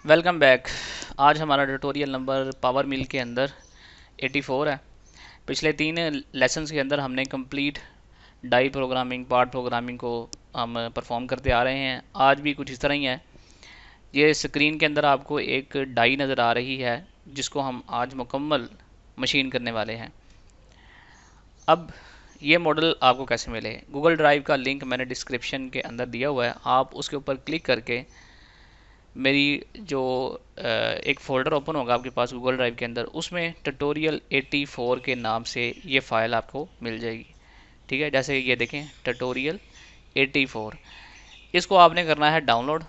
Welcome back. आज हमारा tutorial number power मिल के अंदर 84 है। पिछले 3 लेसन्स के अंदर हमने complete die programming, part programming को हम परफॉर्म करते आ रहे हैं। आज भी कुछ इस तरह ही है। ये स्क्रीन के अंदर आपको एक डाई नज़र आ रही है जिसको हम आज मुकम्मल मशीन करने वाले हैं। अब ये मॉडल आपको कैसे मिले? गूगल ड्राइव का लिंक मैंने डिस्क्रिप्शन के अंदर दिया हुआ है। आप उसके ऊपर क्लिक करके मेरी जो एक फ़ोल्डर ओपन होगा आपके पास गूगल ड्राइव के अंदर, उसमें ट्यूटोरियल 84 के नाम से ये फ़ाइल आपको मिल जाएगी। ठीक है, जैसे ये देखें ट्यूटोरियल 84, इसको आपने करना है डाउनलोड।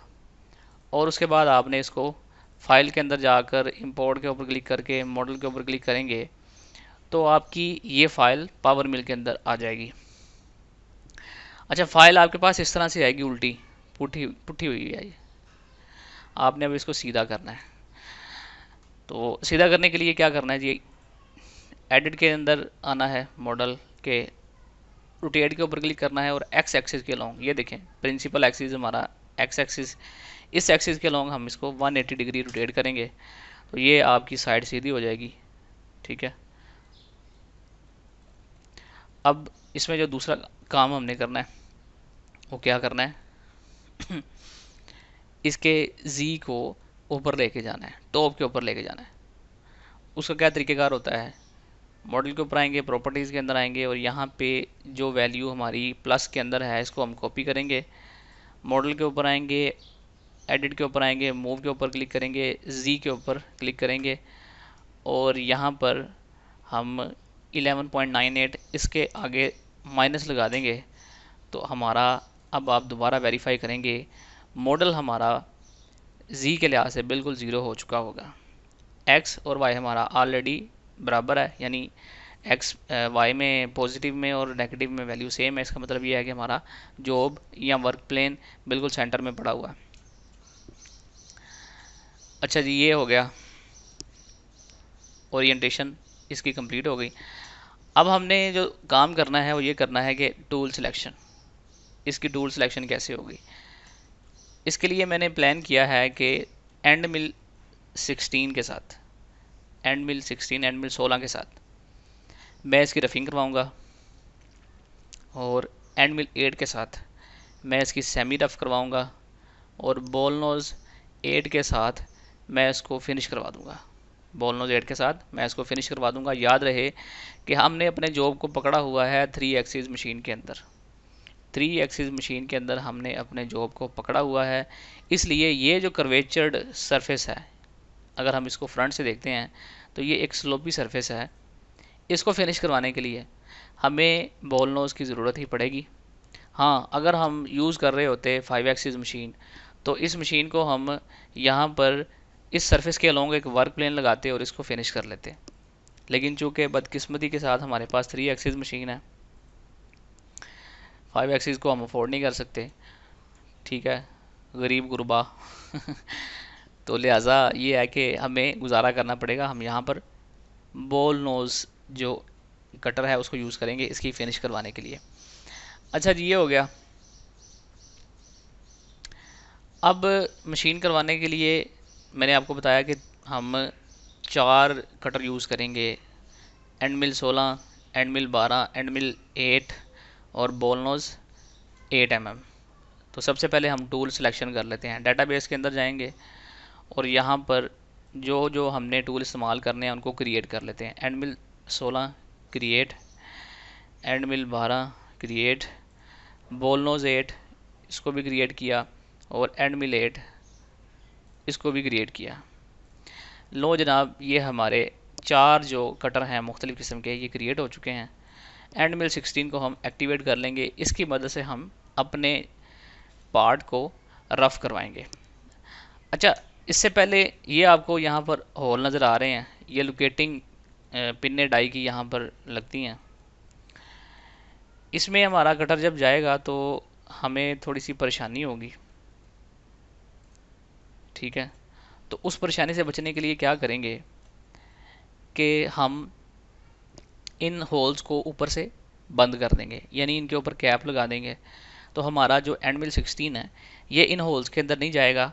और उसके बाद आपने इसको फाइल के अंदर जाकर इंपोर्ट के ऊपर क्लिक करके मॉडल के ऊपर क्लिक करेंगे तो आपकी ये फ़ाइल पावर मिल के अंदर आ जाएगी। अच्छा, फ़ाइल आपके पास इस तरह से आएगी, उल्टी पुठी पुठी हुई है। आपने अब इसको सीधा करना है। तो सीधा करने के लिए क्या करना है जी? एडिट के अंदर आना है, मॉडल के रोटेट के ऊपर क्लिक करना है और एक्स एक्सिस के लॉन्ग, ये देखें प्रिंसिपल एक्सिस हमारा एक्स एक्सिस, इस एक्सिस के लॉन्ग हम इसको 180 डिग्री रोटेट करेंगे तो ये आपकी साइड सीधी हो जाएगी। ठीक है, अब इसमें जो दूसरा काम हमने करना है वो क्या करना है? इसके जी को ऊपर लेके जाना है, टॉप के ऊपर लेके जाना है। उसका क्या तरीकेकार होता है? मॉडल के ऊपर आएंगे, प्रॉपर्टीज़ के अंदर आएंगे और यहाँ पे जो वैल्यू हमारी प्लस के अंदर है इसको हम कॉपी करेंगे। मॉडल के ऊपर आएंगे, एडिट के ऊपर आएंगे, मूव के ऊपर क्लिक करेंगे, जी के ऊपर क्लिक करेंगे और यहाँ पर हम 11.98 इसके आगे माइनस लगा देंगे तो हमारा, अब आप दोबारा वेरीफाई करेंगे, मॉडल हमारा जी के लिहाज से बिल्कुल ज़ीरो हो चुका होगा। एक्स और वाई हमारा ऑलरेडी बराबर है, यानी एक्स वाई में पॉजिटिव में और नेगेटिव में वैल्यू सेम है। इसका मतलब ये है कि हमारा जॉब या वर्क प्लेन बिल्कुल सेंटर में पड़ा हुआ है। अच्छा जी, ये हो गया, ओरिएंटेशन इसकी कंप्लीट हो गई। अब हमने जो काम करना है वो ये करना है कि टूल सिलेक्शन, इसकी टूल सिलेक्शन कैसे होगी? इसके लिए मैंने प्लान किया है कि एंड मिल 16 के साथ, एंड मिल 16, एंड मिल 16 के साथ मैं इसकी रफिंग करवाऊँगा और एंड मिल 8 के साथ मैं इसकी सेमी रफ करवाऊँगा और बॉल नोज़ 8 के साथ मैं इसको फिनिश करवा दूँगा। बॉल नोज़ 8 के साथ मैं इसको फिनिश करवा दूँगा। याद रहे कि हमने अपने जॉब को पकड़ा हुआ है 3 एक्सिस मशीन के अंदर, 3 एक्सिस मशीन के अंदर हमने अपने जॉब को पकड़ा हुआ है। इसलिए ये जो कर्वेचर्ड सरफेस है, अगर हम इसको फ्रंट से देखते हैं तो ये एक स्लोपी सरफेस है। इसको फिनिश करवाने के लिए हमें बॉल नोज़ की ज़रूरत ही पड़ेगी। हाँ, अगर हम यूज़ कर रहे होते 5 एक्सिस मशीन तो इस मशीन को हम यहाँ पर इस सरफेस के अलोंग एक वर्क प्लेन लगाते और इसको फिनिश कर लेते। लेकिन चूँकि बदकिस्मती के साथ हमारे पास 3 एक्सिस मशीन है, 5 एक्सिस को हम अफोर्ड नहीं कर सकते। ठीक है, गरीब गुरबा तो लिहाजा ये है कि हमें गुजारा करना पड़ेगा। हम यहाँ पर बॉल नोज़ जो कटर है उसको यूज़ करेंगे इसकी फिनिश करवाने के लिए। अच्छा जी, ये हो गया। अब मशीन करवाने के लिए मैंने आपको बताया कि हम 4 कटर यूज़ करेंगे, end mill 16, end mill 12, end mill 8 और बॉल नोज़ 8 mm। तो सबसे पहले हम टूल सिलेक्शन कर लेते हैं। डेटाबेस के अंदर जाएंगे और यहाँ पर जो जो हमने टूल इस्तेमाल करने हैं उनको क्रिएट कर लेते हैं। End mill 16 create, end mill 12 create, ball nose 8 इसको भी क्रिएट किया और एंड मिल 8 इसको भी क्रिएट किया। लो जनाब, ये हमारे 4 जो कटर हैं मुख्तलिफ़ किस्म के, ये क्रिएट हो चुके हैं। एंड मिल 16 को हम एक्टिवेट कर लेंगे। इसकी मदद से हम अपने पार्ट को रफ़ करवाएंगे। अच्छा, इससे पहले ये आपको यहाँ पर होल नज़र आ रहे हैं, ये लोकेटिंग पिन्ने डाई की यहाँ पर लगती हैं। इसमें हमारा कटर जब जाएगा तो हमें थोड़ी सी परेशानी होगी। ठीक है, तो उस परेशानी से बचने के लिए क्या करेंगे कि हम इन होल्स को ऊपर से बंद कर देंगे, यानी इनके ऊपर कैप लगा देंगे। तो हमारा जो एंड मिल 16 है ये इन होल्स के अंदर नहीं जाएगा,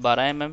12 mm،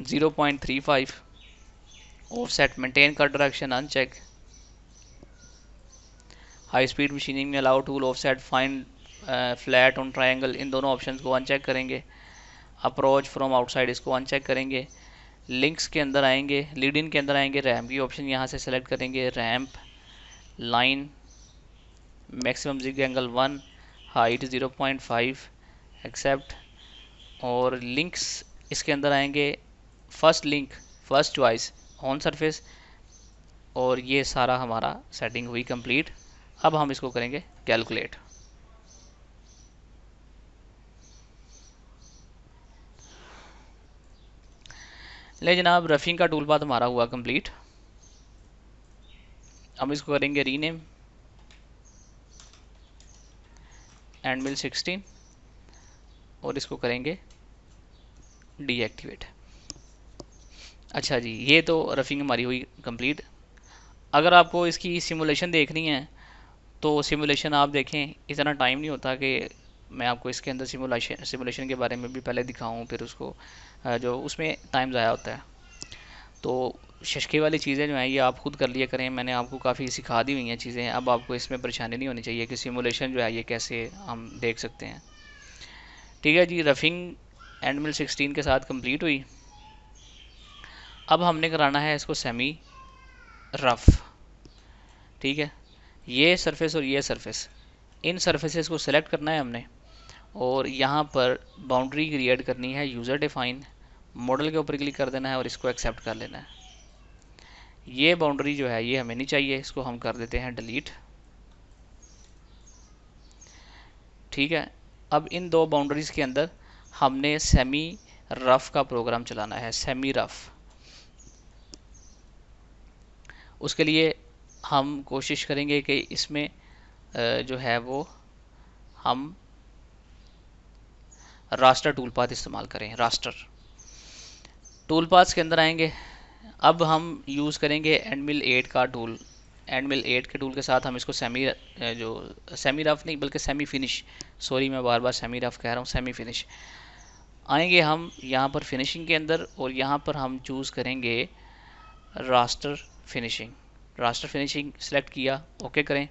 0.35 offset maintain cut direction uncheck, high speed machining में allow tool offset find flat on triangle, इन दोनों ऑप्शंस को अनचेक करेंगे। अप्रोच फ्रॉम आउटसाइड इसको अनचेक करेंगे। लिंक्स के अंदर आएंगे, लीड इन के अंदर आएंगे, रैम्प की ऑप्शन यहाँ से सेलेक्ट करेंगे, ramp line maximum zig angle 1, height 0.5 accept. और लिंक्स इसके अंदर आएंगे, first link first choice on surface, और ये सारा हमारा सेटिंग हुई कंप्लीट। अब हम इसको करेंगे कैलकुलेट। ले जनाब, रफिंग का टूल पाथ हमारा हुआ कंप्लीट। हम इसको करेंगे रीनेम एंड मिल 16 और इसको करेंगे डीएक्टिवेट। अच्छा जी, ये तो रफिंग हमारी हुई कंप्लीट। अगर आपको इसकी सिमुलेशन देखनी है तो सिमुलेशन आप देखें, इतना टाइम नहीं होता कि मैं आपको इसके अंदर सिमुलेशन के बारे में भी पहले दिखाऊं, फिर उसको जो उसमें टाइम ज़ाया होता है। तो शशके वाली चीज़ें जो हैं ये आप खुद कर लिया करें, मैंने आपको काफ़ी सिखा दी हुई हैं चीज़ें। अब आपको इसमें परेशानी नहीं होनी चाहिए कि सिमुलेशन जो है ये कैसे हम देख सकते हैं। ठीक है जी, रफिंग एंड मिल 16 के साथ कंप्लीट हुई। अब हमने कराना है इसको सेमी रफ। ठीक है, ये सरफेस और ये सरफेस, इन सरफेसेस को सेलेक्ट करना है हमने, और यहाँ पर बाउंड्री क्रिएट करनी है यूज़र डिफाइन। मॉडल के ऊपर क्लिक कर देना है और इसको एक्सेप्ट कर लेना है। ये बाउंड्री जो है ये हमें नहीं चाहिए, इसको हम कर देते हैं डिलीट। ठीक है, अब इन दो बाउंड्रीज के अंदर हमने सेमी रफ का प्रोग्राम चलाना है, सेमी रफ। उसके लिए हम कोशिश करेंगे कि इसमें जो है वो हम रास्टर टूल पाथ इस्तेमाल करें। रास्टर टूल पाथ्स के अंदर आएंगे, अब हम यूज़ करेंगे एंडमिल 8 का टूल। एंडमिल 8 के टूल के साथ हम इसको जो सेमी रफ नहीं बल्कि सेमी फिनिश, सॉरी मैं बार बार सेमी रफ कह रहा हूँ, सेमी फिनिश। आएंगे हम यहाँ पर फिनिशिंग के अंदर, और यहाँ पर हम चूज़ करेंगे raster finishing. Raster finishing select किया, ओके करें।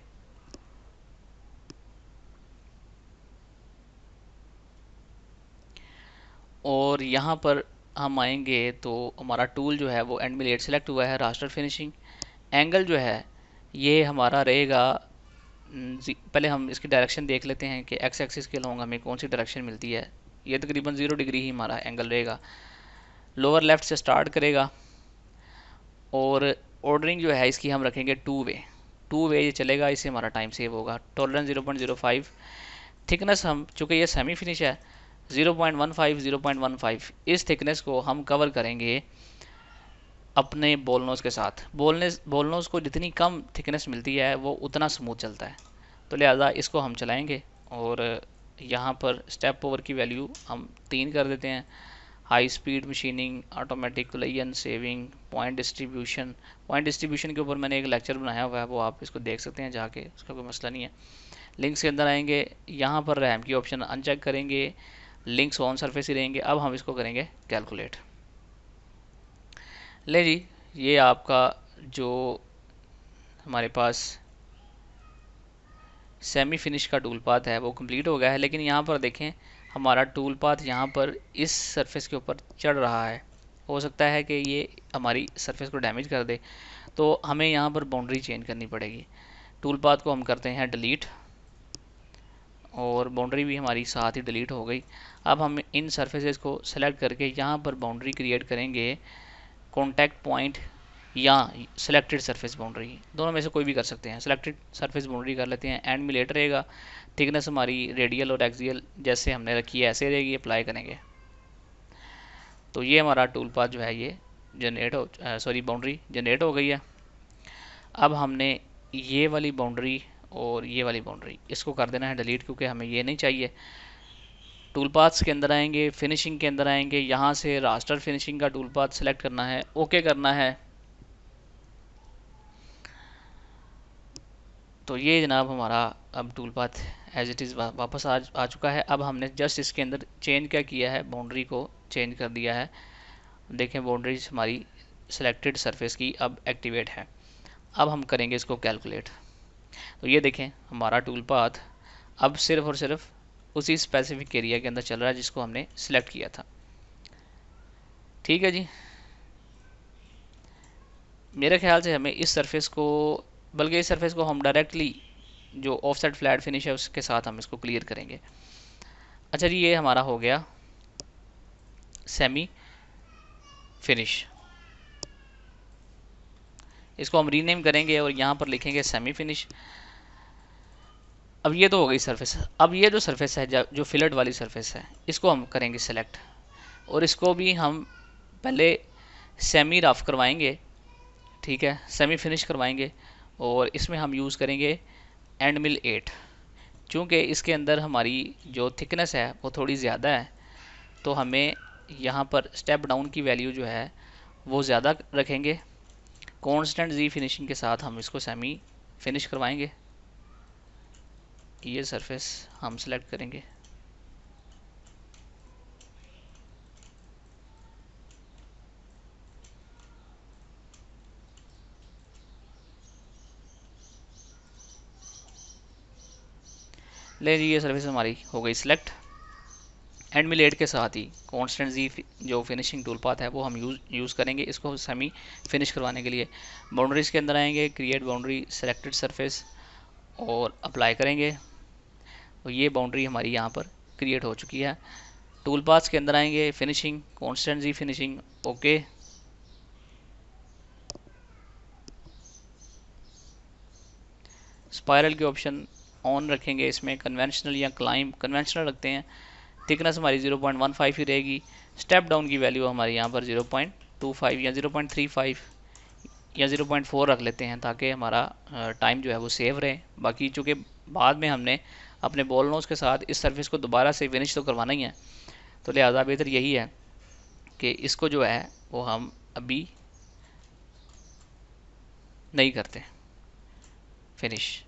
और यहाँ पर हम आएंगे तो हमारा टूल जो है वो एंडमिल 8 सेलेक्ट हुआ है, रास्टर फिनिशिंग। एंगल जो है ये हमारा रहेगा, पहले हम इसकी डायरेक्शन देख लेते हैं कि एक्स एक्सिस के लॉन्ग हमें कौन सी डायरेक्शन मिलती है। ये तकरीबन 0 डिग्री ही हमारा एंगल रहेगा। लोअर लेफ्ट से स्टार्ट करेगा, और ऑर्डरिंग जो है इसकी हम रखेंगे टू वे ये चलेगा, इससे हमारा टाइम सेव होगा। टॉलरेंस 0.05, थिकनेस हम चूँकि ये सेमी फिनिश है 0.15 इस थिकनेस को हम कवर करेंगे अपने बॉल नोज के साथ। बॉल नोज को जितनी कम थिकनेस मिलती है वो उतना स्मूथ चलता है, तो लिहाजा इसको हम चलाएंगे। और यहाँ पर स्टेप ओवर की वैल्यू हम 3 कर देते हैं। High speed machining, automatic collision saving, point distribution के ऊपर मैंने एक लेक्चर बनाया हुआ है, वो आप इसको देख सकते हैं जाके, उसका कोई मसला नहीं है। लिंक्स के अंदर आएंगे, यहाँ पर रैम की ऑप्शन अनचेक करेंगे, लिंक्स ऑन सरफेस ही रहेंगे। अब हम इसको करेंगे कैलकुलेट। ले जी, ये आपका जो हमारे पास सेमी फिनिश का टूल पाथ है वो कंप्लीट हो गया है। लेकिन यहाँ पर देखें हमारा टूल पाथ यहाँ पर इस सरफेस के ऊपर चढ़ रहा है, हो सकता है कि ये हमारी सरफेस को डैमेज कर दे, तो हमें यहाँ पर बाउंड्री चेंज करनी पड़ेगी। टूल पाथ को हम करते हैं डिलीट, और बाउंड्री भी हमारी साथ ही डिलीट हो गई। अब हम इन सरफेसेस को सेलेक्ट करके यहाँ पर बाउंड्री क्रिएट करेंगे, कॉन्टैक्ट पॉइंट या सेलेक्टेड सरफेस बाउंड्री, दोनों में से कोई भी कर सकते हैं। सेलेक्टेड सरफेस बाउंड्री कर लेते हैं, एंड में लेट रहेगा। थिकनेस हमारी रेडियल और एक्सियल जैसे हमने रखी है ऐसे रहेगी, अप्लाई करेंगे। तो ये हमारा टूल पाथ जो है ये बाउंड्री जनरेट हो गई है। अब हमने ये वाली बाउंड्री और ये वाली बाउंड्री इसको कर देना है डिलीट, क्योंकि हमें ये नहीं चाहिए। टूल पाथ्स के अंदर आएंगे, फिनिशिंग के अंदर आएंगे, यहाँ से रास्टर फिनिशिंग का टूल पाथ सेलेक्ट करना है, ओके करना है। तो ये जनाब हमारा अब tool path as it is वापस आ चुका है। अब हमने जस्ट इसके अंदर चेंज क्या किया है, बाउंड्री को चेंज कर दिया है। देखें बाउंड्रीज हमारी सिलेक्टेड सरफेस की अब एक्टिवेट है। अब हम करेंगे इसको कैलकुलेट। तो ये देखें हमारा टूल पाथ अब सिर्फ और सिर्फ उसी स्पेसिफिक एरिया के अंदर चल रहा है जिसको हमने सिलेक्ट किया था। ठीक है जी, मेरे ख्याल से हमें इस सरफेस को, बल्कि इस सरफेस को हम डायरेक्टली जो ऑफसेट फ्लैट फिनिश है उसके साथ हम इसको क्लियर करेंगे। अच्छा जी, ये हमारा हो गया सेमी फिनिश। इसको हम रीनेम करेंगे और यहाँ पर लिखेंगे सेमी फिनिश। अब ये तो हो गई सरफेस। अब ये जो सरफेस है, जो फिलेट वाली सरफेस है, इसको हम करेंगे सेलेक्ट और इसको भी हम पहले सेमी रफ करवाएंगे। ठीक है, सेमी फिनिश करवाएंगे और इसमें हम यूज़ करेंगे एंड मिल 8। चूँकि इसके अंदर हमारी जो थिकनेस है वो थोड़ी ज़्यादा है, तो हमें यहाँ पर स्टेप डाउन की वैल्यू जो है वो ज़्यादा रखेंगे। कांस्टेंट जी फिनिशिंग के साथ हम इसको सेमी फिनिश करवाएंगे। ये सरफेस हम सेलेक्ट करेंगे। ले जी, ये सर्विस हमारी हो गई सिलेक्ट। एंड मिल 8 के साथ ही कांस्टेंट जी जो फिनिशिंग टूल पाथ है वो हम यूज़ करेंगे इसको सेमी फिनिश करवाने के लिए। बाउंड्रीज के अंदर आएंगे, क्रिएट बाउंड्री सेलेक्टेड सरफेस और अप्लाई करेंगे। और ये बाउंड्री हमारी यहाँ पर क्रिएट हो चुकी है। टूल पाथ्स के अंदर आएंगे, फिनिशिंग कांस्टेंट जी फिनिशिंग, ओके। स्पायरल के ऑप्शन ऑन रखेंगे, इसमें कन्वेंशनल या क्लाइंब, कन्वेंशनल रखते हैं। थिकनेस हमारी 0.15 ही रहेगी। स्टेप डाउन की वैल्यू हमारी यहाँ पर 0.25 या 0.35 या 0.4 रख लेते हैं ताकि हमारा टाइम जो है वो सेव रहे। बाकी चूँकि बाद में हमने अपने बॉल नोज के साथ इस सर्फेस को दोबारा से फिनिश तो करवाना ही है, तो लिहाजा बेहतर यही है कि इसको जो है वो हम अभी नहीं करते फिनिश।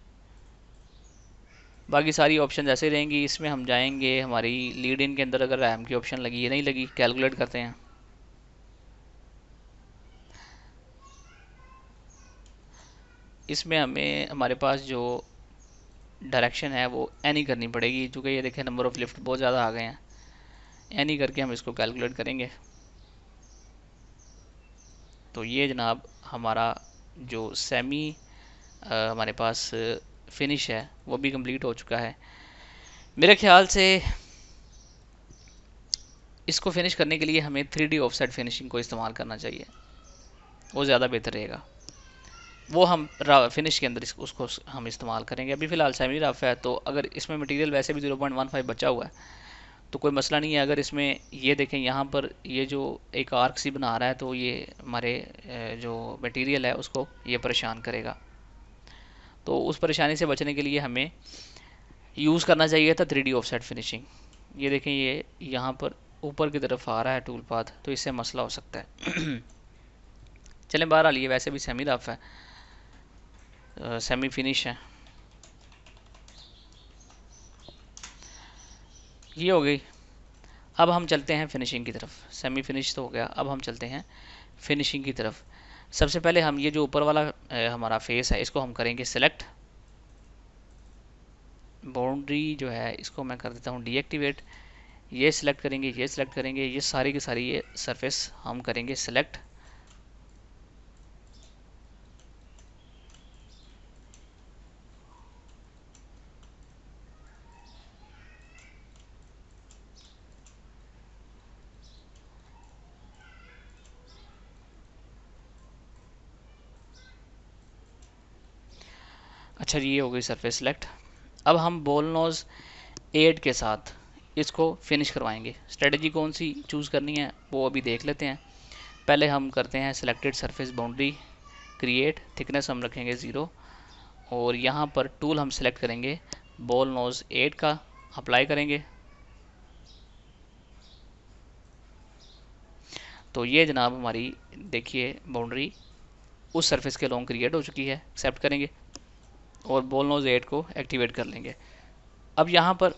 बाकी सारी ऑप्शन ऐसे रहेंगी। इसमें हम जाएंगे, हमारी लीड इन के अंदर अगर रैम की ऑप्शन लगी है, नहीं लगी, कैलकुलेट करते हैं। इसमें हमें हमारे पास जो डायरेक्शन है वो एनी करनी पड़ेगी, क्योंकि ये देखें नंबर ऑफ लिफ्ट बहुत ज़्यादा आ गए हैं। एनी करके हम इसको कैलकुलेट करेंगे। तो ये जनाब हमारा जो सेमी हमारे पास फिनिश है वो भी कंप्लीट हो चुका है। मेरे ख्याल से इसको फिनिश करने के लिए हमें 3D ऑफसेट फिनिशिंग को इस्तेमाल करना चाहिए, वो ज़्यादा बेहतर रहेगा। वो हम फिनिश के अंदर उसको हम इस्तेमाल करेंगे। अभी फ़िलहाल सेमी रफ है, तो अगर इसमें मटेरियल वैसे भी 0.15 बचा हुआ है तो कोई मसला नहीं है। अगर इसमें ये देखें यहाँ पर ये जो एक आर्क सी बना रहा है, तो ये हमारे जो मटेरियल है उसको ये परेशान करेगा। तो उस परेशानी से बचने के लिए हमें यूज़ करना चाहिए था 3D ऑफसेट फिनिशिंग। ये देखें ये यहाँ पर ऊपर की तरफ आ रहा है टूल पाथ, तो इससे मसला हो सकता है। चलें, बहरहाल ये वैसे भी सेमी रफ है, सेमी फिनिश है। ये हो गई। अब हम चलते हैं फिनिशिंग की तरफ। सेमी फिनिश तो हो गया, अब हम चलते हैं फिनिशिंग की तरफ। सबसे पहले हम ये जो ऊपर वाला हमारा फेस है इसको हम करेंगे सिलेक्ट। बाउंड्री जो है इसको मैं कर देता हूँ डीएक्टिवेट। ये सिलेक्ट करेंगे, ये सिलेक्ट करेंगे, ये सारी की सारी ये सरफेस हम करेंगे सिलेक्ट। अच्छा जी, ये हो गई सरफेस सिलेक्ट। अब हम बॉल नोज 8 के साथ इसको फिनिश करवाएंगे। स्ट्रेटजी कौन सी चूज़ करनी है वो अभी देख लेते हैं। पहले हम करते हैं selected surface boundary, create, thickness हम रखेंगे 0 और यहाँ पर टूल हम सेलेक्ट करेंगे बॉल नोज 8 का, अप्लाई करेंगे। तो ये जनाब हमारी देखिए बाउंड्री उस सरफेस के लॉन्ग क्रिएट हो चुकी है। एक्सेप्ट करेंगे और बॉल नोज 8 को एक्टिवेट कर लेंगे। अब यहाँ पर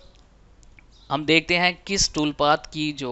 हम देखते हैं किस टूल पाथ की जो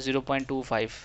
0.25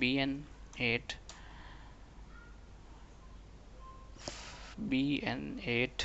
BN8 BN8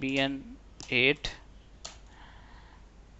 BN8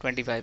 25.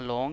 along